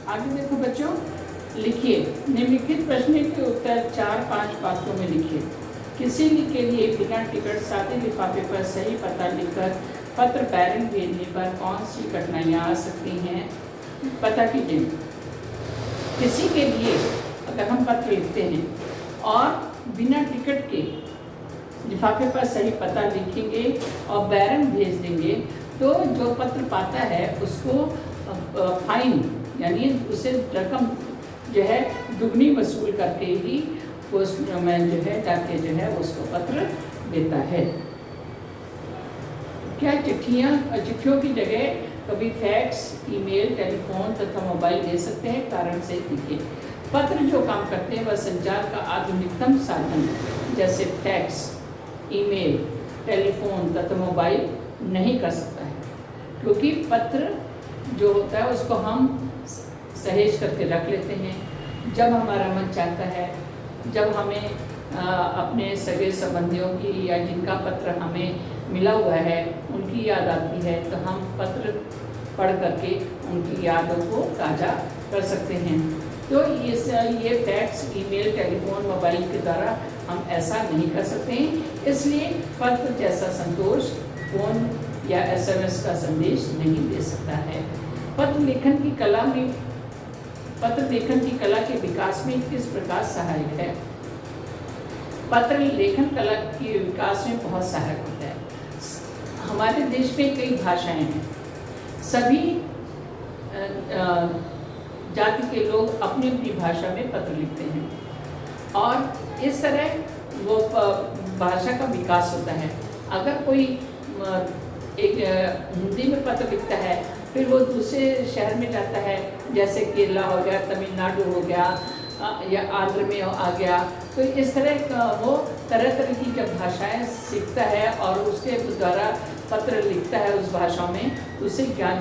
आगे देखो बच्चों, लिखिए निम्नलिखित प्रश्न के उत्तर 4-5 वाक्यों में लिखिए। किसी के लिए बिना टिकट सादे लिफाफे पर सही पता लिखकर पत्र बैरंग भेजने पर कौन सी कठिनाइयाँ आ सकती हैं, पता कीजिए। किसी के लिए अगर हम पत्र लिखते हैं और बिना टिकट के लिफाफे पर सही पता लिखेंगे और बैरंग भेज देंगे तो जो पत्र पाता है उसको फाइन यानी उसे रकम जो है दुगनी वसूल करके ही पोस्टमैन जो है डाकिया जो है उसको पत्र देता है। क्या चिट्ठियों की जगह कभी फैक्स, ईमेल, टेलीफोन तथा मोबाइल दे सकते हैं? कारण से लिखिए। पत्र जो काम करते हैं वह संचार का आधुनिकतम साधन जैसे फैक्स, ईमेल, टेलीफोन तथा मोबाइल नहीं कर सकता है, क्योंकि पत्र जो होता है उसको हम सहेज करके रख लेते हैं। जब हमारा मन चाहता है, जब हमें अपने सगे संबंधियों की या जिनका पत्र हमें मिला हुआ है उनकी याद आती है तो हम पत्र पढ़ करके उनकी यादों को ताज़ा कर सकते हैं। तो ये फैक्स, ईमेल, टेलीफोन, मोबाइल के द्वारा हम ऐसा नहीं कर सकते हैं। इसलिए पत्र जैसा संतोष फोन या SMS का संदेश नहीं दे सकता है। पत्र लेखन की कला के विकास में किस प्रकार सहायक है? पत्र लेखन कला के विकास में बहुत सहायक होता है। हमारे देश में कई भाषाएं हैं, सभी जाति के लोग अपनी अपनी भाषा में पत्र लिखते हैं और इस तरह वो भाषा का विकास होता है। अगर कोई एक हिंदी में पत्र लिखता है फिर वो दूसरे शहर में जाता है, जैसे केरला हो गया, तमिलनाडु हो गया या आंध्र में आ गया, तो इस तरह वो तरह तरह की जब भाषाएं सीखता है और उसके द्वारा पत्र लिखता है उस भाषा में, उससे ज्ञान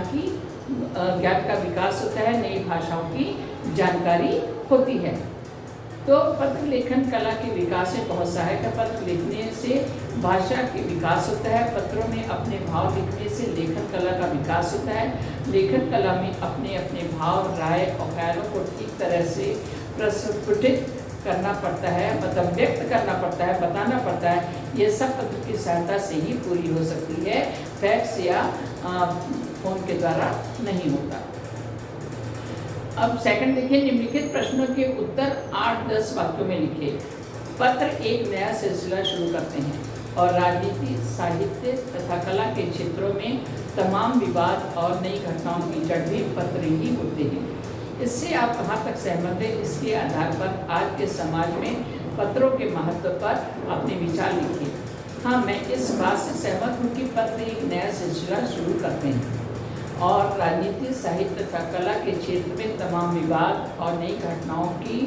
का विकास होता है, नई भाषाओं की जानकारी होती है। तो पत्र लेखन कला के विकास में बहुत सहायक है। पत्र लिखने से भाषा के विकास होता है। पत्रों में अपने भाव लिखने से लेखन कला का विकास होता है। लेखन कला में अपने अपने भाव, राय और ख्यालों को ठीक तरह से प्रस्फुटित करना पड़ता है, मतलब व्यक्त करना पड़ता है, बताना पड़ता है। ये सब पत्र की सहायता से ही पूरी हो सकती है, फैक्स या फोन के द्वारा नहीं होता। अब सेकंड देखिए, निम्नलिखित प्रश्नों के उत्तर 8-10 वाक्यों में लिखिए। पत्र एक नया सिलसिला शुरू करते हैं और राजनीति, साहित्य तथा कला के क्षेत्रों में तमाम विवाद और नई घटनाओं की जड़ भी पत्र ही होते हैं। इससे आप कहाँ तक सहमत हैं? इसके आधार पर आज के समाज में पत्रों के महत्व पर अपने विचार लिखिए। हाँ, मैं इस बात से सहमत हूँ कि पत्र एक नया सिलसिला शुरू करते हैं और राजनीति, साहित्य तथा कला के क्षेत्र में तमाम विवाद और नई घटनाओं की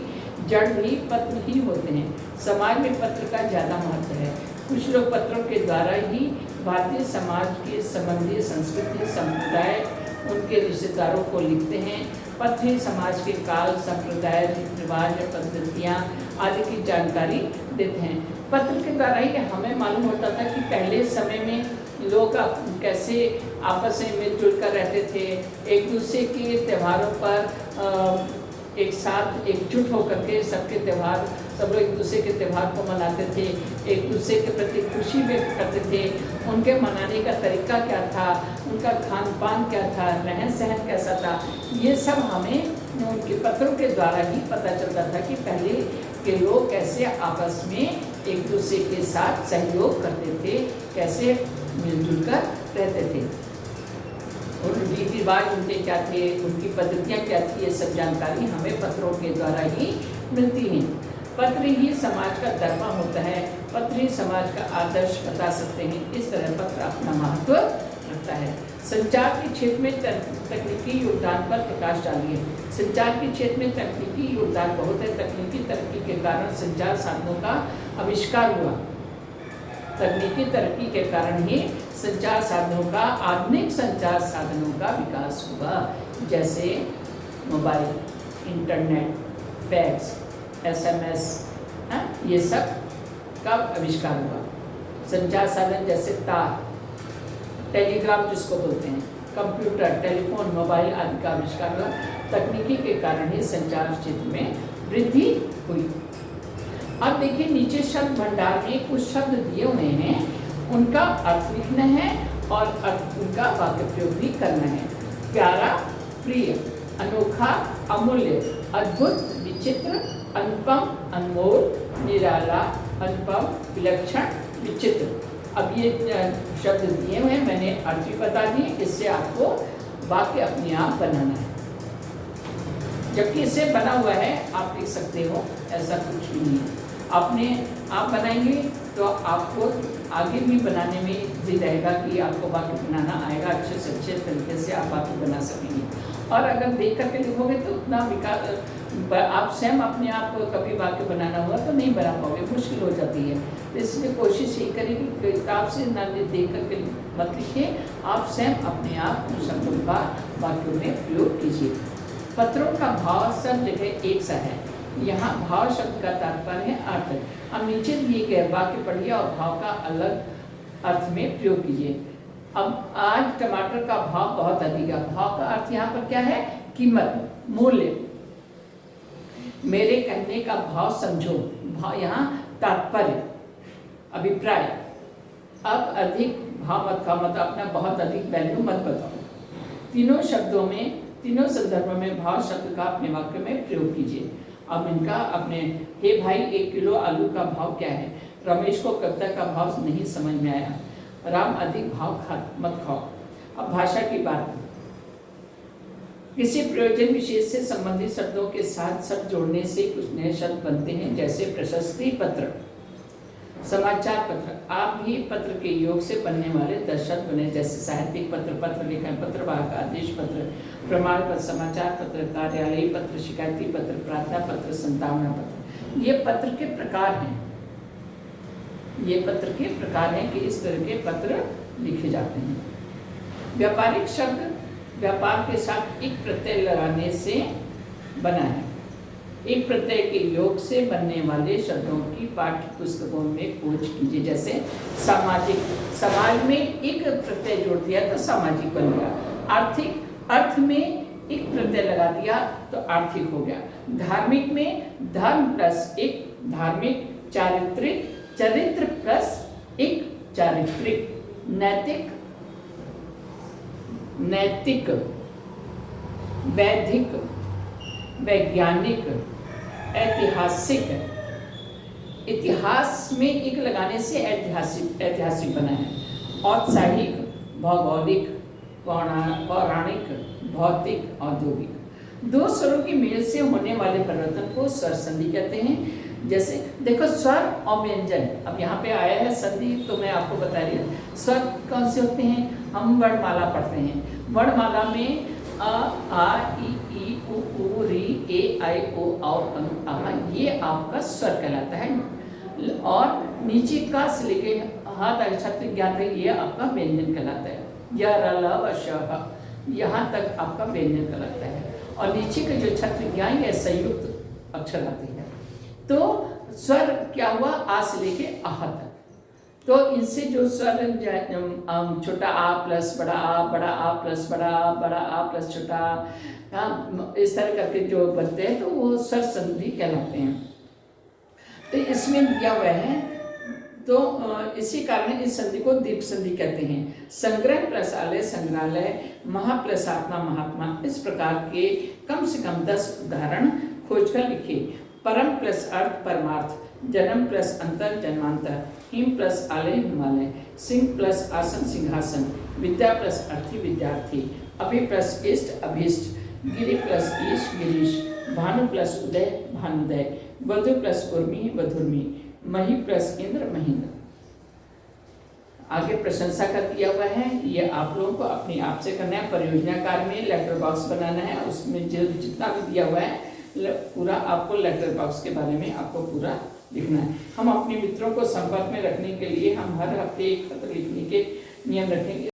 जड़ भी पत्र ही होते हैं। समाज में पत्र का ज़्यादा महत्व है। कुछ लोग पत्रों के द्वारा ही भारतीय समाज के संबंधी संस्कृति, संप्रदाय, उनके रिश्तेदारों को लिखते हैं। पत्र ही समाज के काल, संप्रदाय, रीति रिवाज, पद्धतियाँ आदि की जानकारी देते हैं। पत्र के द्वारा ही हमें मालूम होता था कि पहले समय में लोग कैसे आपस में मिलजुल कर रहते थे, एक दूसरे के त्योहारों पर एक साथ एकजुट होकर के सब लोग एक दूसरे के त्यौहार को मनाते थे, एक दूसरे के प्रति खुशी व्यक्त करते थे। उनके मनाने का तरीका क्या था, उनका खान पान क्या था, रहन सहन कैसा था, ये सब हमें उनके पत्रों के द्वारा ही पता चलता था कि पहले के लोग कैसे आपस में एक दूसरे के साथ सहयोग करते थे, कैसे मिलजुल कर रहते थे, और रीति रिवाज उनके क्या थे, उनकी पद्धतियाँ क्या थी, ये सब जानकारी हमें पत्रों के द्वारा ही मिलती है। पत्र ही समाज का दर्पण होता है, पत्र ही समाज का आदर्श बता सकते हैं। इस तरह पत्र अपना महत्व रखता है। संचार के क्षेत्र में तकनीकी योगदान पर प्रकाश डालिए। संचार के क्षेत्र में तकनीकी योगदान बहुत है। तकनीकी तरक्की के कारण संचार साधनों का आविष्कार हुआ। तकनीकी तरक्की के कारण ही संचार साधनों का, आधुनिक संचार साधनों का विकास हुआ, जैसे मोबाइल, इंटरनेट, फैक्स, SMS, ये सब का आविष्कार हुआ। संचार साधन जैसे तार, टेलीग्राफ जिसको बोलते हैं, कंप्यूटर, टेलीफोन, मोबाइल आदि का आविष्कार हुआ। तकनीकी के कारण ही संचार क्षेत्र में वृद्धि हुई। अब देखिए नीचे शब्द भंडार में कुछ शब्द दिए हुए हैं, उनका अर्थ लिखना है और उनका वाक्य प्रयोग भी करना है। प्यारा, प्रिय, अनोखा, अमूल्य, अद्भुत, विचित्र, अनुपम, अनमोल, निराला, अनुपम, विलक्षण, विचित्र। अब ये शब्द दिए हुए हैं, मैंने अर्थ भी बता दिए, इससे आपको वाक्य अपने आप बनाना है। जबकि इससे बना हुआ है आप लिख सकते हो, ऐसा कुछ भी नहीं है। अपने आप बनाएंगे तो आपको आगे भी बनाने में भी रहेगा कि आपको वाक्य बनाना आएगा, अच्छे से अच्छे तरीके से आप वाक्य बना सकेंगे। और अगर देख करके लिखोगे तो उतना विकास, आप स्वयं अपने आप को कभी वाक्य बनाना हुआ तो नहीं बना पाओगे, मुश्किल हो जाती है। तो इसलिए कोशिश ये करें कि किताब से ना देख करके मत लिखिए, आप स्वयं अपने आप उन शब्दों का वाक्यों में प्रयोग कीजिए। पत्रों का भाव सब जगह एक सा है। यहाँ भाव शब्द का तात्पर्य है अर्थ। अब नीचे दिए गए वाक्य पढ़िए और भाव का अलग अर्थ में प्रयोग कीजिए। अब आज टमाटर का भाव बहुत अधिक है। भाव का अर्थ यहाँ पर क्या है? कीमत, मूल्य। मेरे कहने का भाव समझो, भाव यहाँ तात्पर्य, अभिप्राय। अब अधिक भाव मत खाओ, मतलब अपना बहुत अधिक वैल्यू मत बताओ। तीनों शब्दों में, तीनों संदर्भों में भाव शब्द का अपने वाक्य में प्रयोग कीजिए। अब इनका अपने, हे भाई 1 किलो आलू का भाव क्या है? रमेश को कविता का भाव नहीं समझ में आया। राम अधिक भाव मत खाओ। अब भाषा की बात, किसी प्रयोजन विशेष से संबंधित शब्दों के साथ शब्द जोड़ने से कुछ नए शब्द बनते हैं, जैसे प्रशस्ति पत्र, समाचार पत्र। आप भी पत्र के योग से बनने वाले 10 शब्द बने, जैसे साहित्यिक पत्र, पत्र लेखन, पत्रवाहक, आदेश पत्र, प्रमाण पत्र, समाचार पत्र, कार्यालयी पत्र, शिकायती पत्र, प्रार्थना पत्र, संतावना पत्र। ये पत्र के प्रकार हैं, ये पत्र के प्रकार हैं कि इस तरह के पत्र लिखे जाते हैं। व्यापारिक शब्द व्यापार के साथ एक प्रत्यय लगाने से बना है। एक प्रत्यय के योग से बनने वाले शब्दों की पाठ्य पुस्तकों में खोज कीजिए। जैसे सामाजिक, समाज में एक प्रत्यय जोड़ दिया तो सामाजिक बन गया। आर्थिक, अर्थ में एक प्रत्यय लगा दिया तो आर्थिक हो गया। धार्मिक में धर्म प्लस एक धार्मिक, चारित्रिक, चरित्र प्लस एक चारित्रिक, नैतिक, नैतिक, वैधिक, वैज्ञानिक, ऐतिहासिक। इतिहास में एक लगाने से ऐतिहासिक, ऐतिहासिक बना है। औत्साहिक, भौगोलिक, पौराणिक, भौतिक, औद्योगिक। दो स्वरों की मेल से होने वाले परिवर्तन को स्वर संधि कहते हैं। जैसे देखो स्वर और व्यंजन, अब यहाँ पे आया है संधि, तो मैं आपको बता रही हूँ स्वर कौन से होते हैं। हम वर्णमाला पढ़ते हैं, वर्णमाला में अ, आ, ई, उ, री, ए, आई, ओ, औ, आ, ये आपका स्वर कहलाता है। और नीचे का से लेके हाथ छत्र ज्ञात है, ये आपका व्यंजन कहलाता है। य, र, ल, व, श, यहाँ तक आपका व्यंजन कहलाता है। और नीचे के जो छत्र ज्ञान या संयुक्त अक्षर आते हैं। तो स्वर क्या हुआ? आ से लेके आह तक। तो इनसे जो स्वर, छोटा आ प्लस बड़ा आ, बड़ा आ प्लस बड़ा आ, बड़ा आ प्लस छोटा आ, इस तरह करके जो बनते हैं तो वो स्वर संधि कहलाते हैं। तो इसमें दिया हुआ है, तो इसी कारण इस संधि को दीर्घ संधि कहते हैं। संग्रह प्लस आलय संग्रहालय, महा प्लस आत्मा महात्मा। इस प्रकार के कम से कम 10 उदाहरण खोजकर लिखिए। परम प्लस अर्थ परमार्थ, जन्म प्लस अंतर जन्मांतर, हिम प्लस आलय हिमालय, सिंह प्लस आसन सिंहासन, विद्या प्लस अर्थी विद्यार्थी, अभि प्लस इष्ट अभीष्ट, गिरि प्लस ईश गिरीश, भानु प्लस उदय भानुदय, वधु प्लस उर्मी वधुर्मी, मही प्लस इंद्र महेंद्र। आगे प्रशंसा का दिया हुआ है, ये आप लोगों को अपने आप से करना है। परियोजना कार्य में लेटर बॉक्स बनाना है, उसमें जितना भी दिया हुआ है पूरा आपको लेटर बॉक्स के बारे में आपको पूरा लिखना है। हम अपने मित्रों को संपर्क में रखने के लिए हम हर हफ्ते एक पत्र लिखने के नियम रखेंगे।